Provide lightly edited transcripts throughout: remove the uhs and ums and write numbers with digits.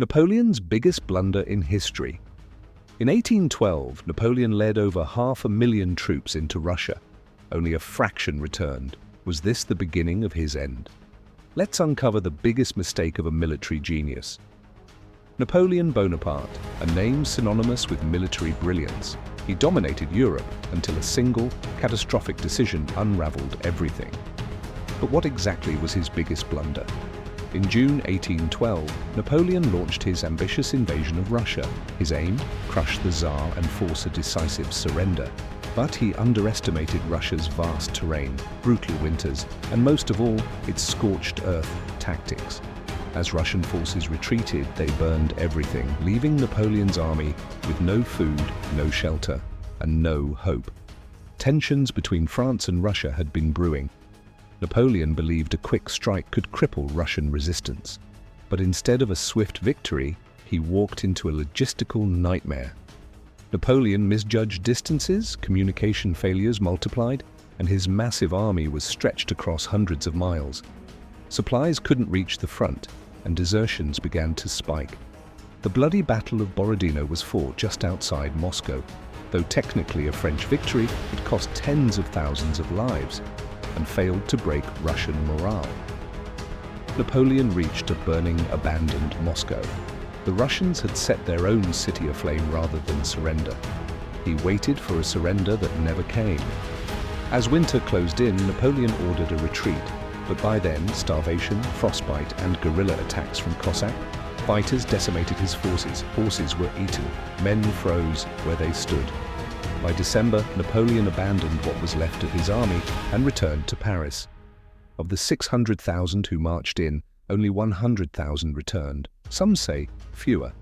Napoleon's biggest blunder in history. In 1812, Napoleon led over 500,000 troops into Russia. Only a fraction returned. Was this the beginning of his end? Let's uncover the biggest mistake of a military genius. Napoleon Bonaparte, a name synonymous with military brilliance. He dominated Europe until a single, catastrophic decision unraveled everything. But what exactly was his biggest blunder? In June 1812, Napoleon launched his ambitious invasion of Russia. His aim? Crush the Tsar and force a decisive surrender. But he underestimated Russia's vast terrain, brutal winters, and most of all, its scorched earth tactics. As Russian forces retreated, they burned everything, leaving Napoleon's army with no food, no shelter, and no hope. Tensions between France and Russia had been brewing. Napoleon believed a quick strike could cripple Russian resistance. But instead of a swift victory, he walked into a logistical nightmare. Napoleon misjudged distances, communication failures multiplied, and his massive army was stretched across hundreds of miles. Supplies couldn't reach the front, and desertions began to spike. The bloody Battle of Borodino was fought just outside Moscow. Though technically a French victory, it cost tens of thousands of lives and failed to break Russian morale. Napoleon reached a burning, abandoned Moscow. The Russians had set their own city aflame rather than surrender. He waited for a surrender that never came. As winter closed in, Napoleon ordered a retreat, but by then, starvation, frostbite, and guerrilla attacks from Cossack fighters decimated his forces. Horses were eaten, men froze where they stood. By December, Napoleon abandoned what was left of his army and returned to Paris. Of the 600,000 who marched in, only 100,000 returned. Some say fewer.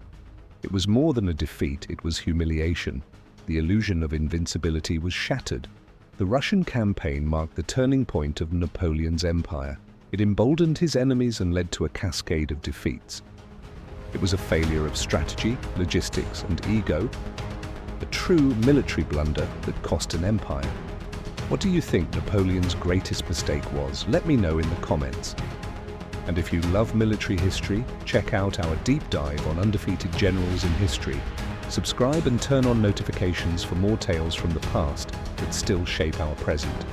It was more than a defeat, it was humiliation. The illusion of invincibility was shattered. The Russian campaign marked the turning point of Napoleon's empire. It emboldened his enemies and led to a cascade of defeats. It was a failure of strategy, logistics, and ego. A true military blunder that cost an empire. What do you think Napoleon's greatest mistake was? Let me know in the comments. And if you love military history, check out our deep dive on undefeated generals in history. Subscribe and turn on notifications for more tales from the past that still shape our present.